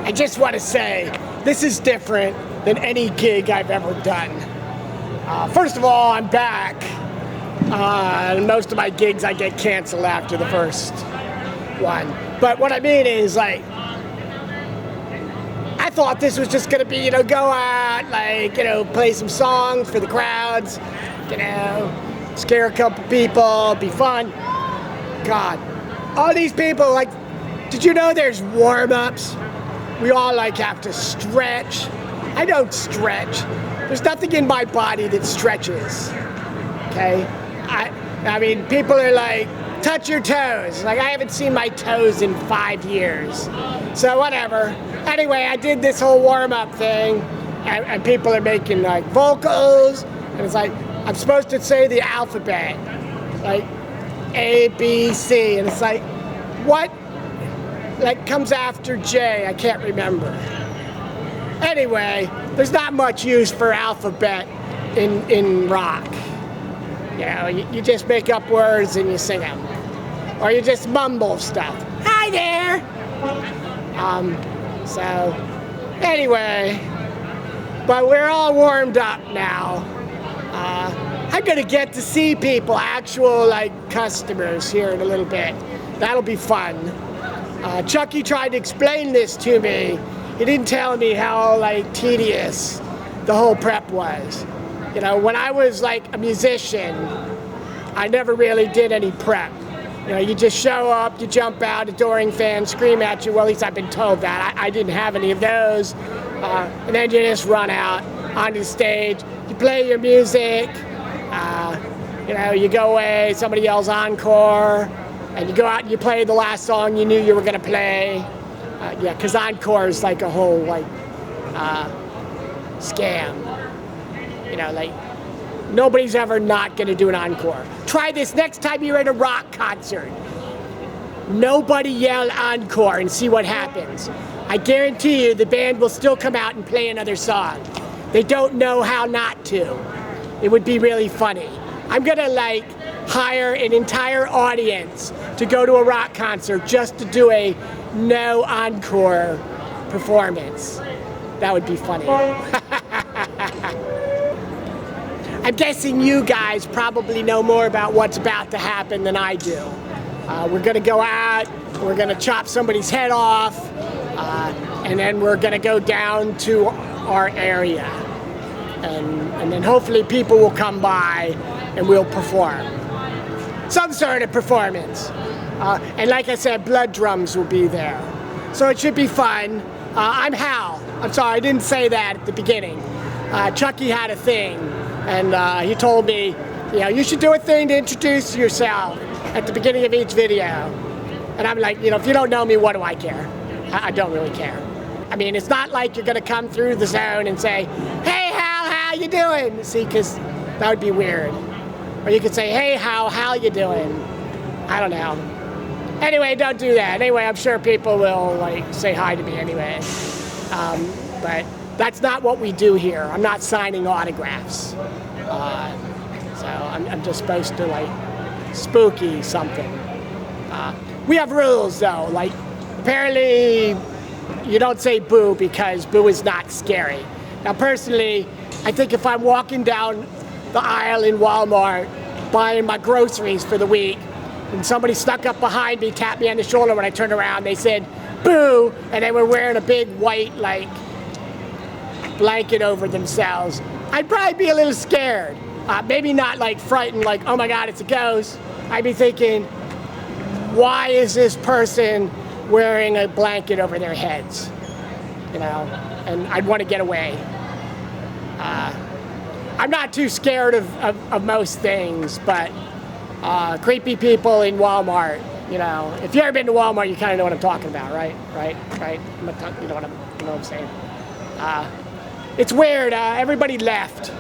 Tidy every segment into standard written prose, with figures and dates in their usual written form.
I just want to say, this is different than any gig I've ever done. First of all, I'm back. Most of my gigs I get canceled after the first one. But what I mean is, like, I thought this was just gonna be, you know, go out, like, you know, play some songs for the crowds, you know, scare a couple people, be fun. God, all these people, like, did you know there's warm-ups? We all, like, have to stretch. I don't stretch. There's nothing in my body that stretches, okay? I mean, people are like, touch your toes. Like, I haven't seen my toes in 5 years. So whatever. Anyway, I did this whole warm-up thing, and people are making, like, vocals, and it's like, I'm supposed to say the alphabet, like A, B, C, and it's like, what, like, comes after J? I can't remember. Anyway, there's not much use for alphabet in rock. You know, you just make up words and you sing them. Or you just mumble stuff. Hi there! So, anyway, but we're all warmed up now. I'm gonna get to see people, actual, like, customers here in a little bit. That'll be fun. Chucky tried to explain this to me. He didn't tell me how, like, tedious the whole prep was. You know, when I was, like, a musician, I never really did any prep. You know, you just show up, you jump out, adoring fans scream at you. Well, at least I've been told that. I didn't have any of those. And then you just run out onto the stage, you play your music, you know, you go away, somebody yells encore, and you go out and you play the last song you knew you were gonna play. Yeah, because encore is like a whole, like, scam. You know, like, nobody's ever not gonna do an encore. Try this next time you're at a rock concert. Nobody yell encore and see what happens. I guarantee you the band will still come out and play another song. They don't know how not to. It would be really funny. I'm gonna, like, hire an entire audience to go to a rock concert just to do a no encore performance. That would be funny. I'm guessing you guys probably know more about what's about to happen than I do. We're gonna go out, we're gonna chop somebody's head off, and then we're gonna go down to our area. And then hopefully people will come by and we'll perform. Some sort of performance. And like I said, blood drums will be there. So it should be fun. I'm Hal. I'm sorry, I didn't say that at the beginning. Chucky had a thing, and he told me, you know, you should do a thing to introduce yourself at the beginning of each video. And I'm like, you know, if you don't know me, what do I care? I don't really care. I mean, it's not like you're gonna come through the zone and say, hey Hal, how you doing? See, because that would be weird. Or you could say, hey Hal, how you doing? I don't know. Anyway, don't do that. Anyway, I'm sure people will, like, say hi to me anyway. But that's not what we do here. I'm not signing autographs. So I'm just supposed to, like, spooky something. We have rules, though. Like, apparently you don't say boo because boo is not scary. Now, personally, I think if I'm walking down the aisle in Walmart buying my groceries for the week, and somebody snuck up behind me, tapped me on the shoulder when I turned around, they said, boo, and they were wearing a big white, like, blanket over themselves, I'd probably be a little scared. Maybe not, like, frightened, like, oh my God, it's a ghost. I'd be thinking, why is this person wearing a blanket over their heads? You know, and I'd want to get away. I'm not too scared of most things, but creepy people in Walmart, you know, if you've ever been to Walmart, you kind of know what I'm talking about, right? Right? You know what I'm saying? It's weird, everybody left.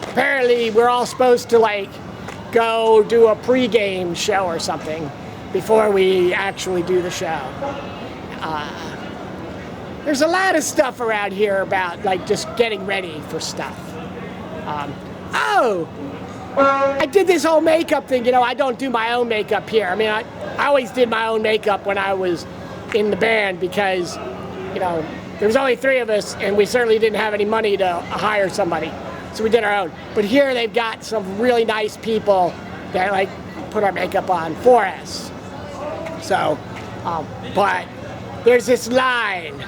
Apparently, we're all supposed to, like, go do a pre-game show or something before we actually do the show. There's a lot of stuff around here about, like, just getting ready for stuff. Oh! I did this whole makeup thing, you know, I don't do my own makeup here. I mean, I always did my own makeup when I was in the band because you know, there was only 3 of us, and we certainly didn't have any money to hire somebody, so we did our own. But here they've got some really nice people that like put our makeup on for us. So, but there's this line,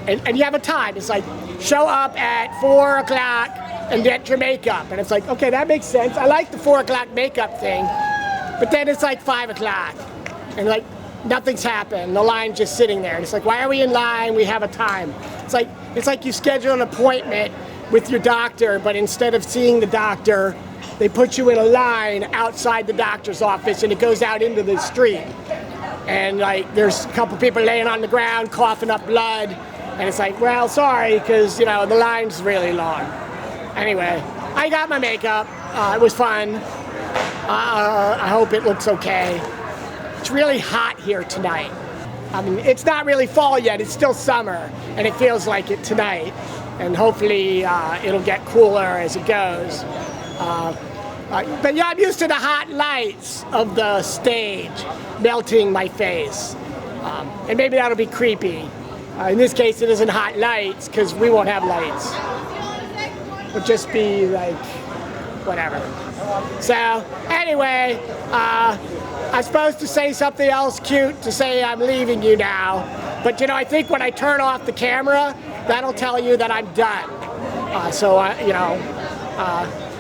and you have a time. It's like, show up at 4 o'clock and get your makeup. And it's like, okay, that makes sense. I like the 4 o'clock makeup thing, but then it's like 5 o'clock, and like nothing's happened. The line's just sitting there. And it's like, why are we in line? We have a time. It's like you schedule an appointment with your doctor, but instead of seeing the doctor, they put you in a line outside the doctor's office, and it goes out into the street. And like, there's a couple people laying on the ground, coughing up blood. And it's like, well, sorry, because, you know, the line's really long. Anyway, I got my makeup. It was fun. I hope it looks okay. It's really hot here tonight. I mean, it's not really fall yet. It's still summer, and it feels like it tonight. And hopefully it'll get cooler as it goes. But yeah, I'm used to the hot lights of the stage melting my face. And maybe that'll be creepy. In this case, it isn't hot lights, because we won't have lights. It'll just be like, whatever. So, anyway, I'm supposed to say something else cute to say I'm leaving you now. But, you know, I think when I turn off the camera, that'll tell you that I'm done. You know,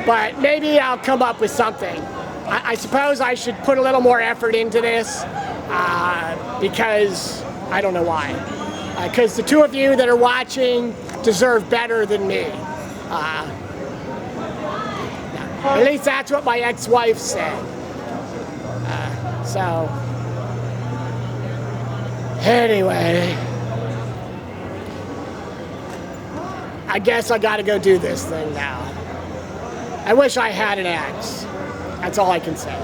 but maybe I'll come up with something. I suppose I should put a little more effort into this, because I don't know why. Because the 2 of you that are watching deserve better than me. At least that's what my ex-wife said. So, anyway, I guess I gotta go do this thing now. I wish I had an ex. That's all I can say.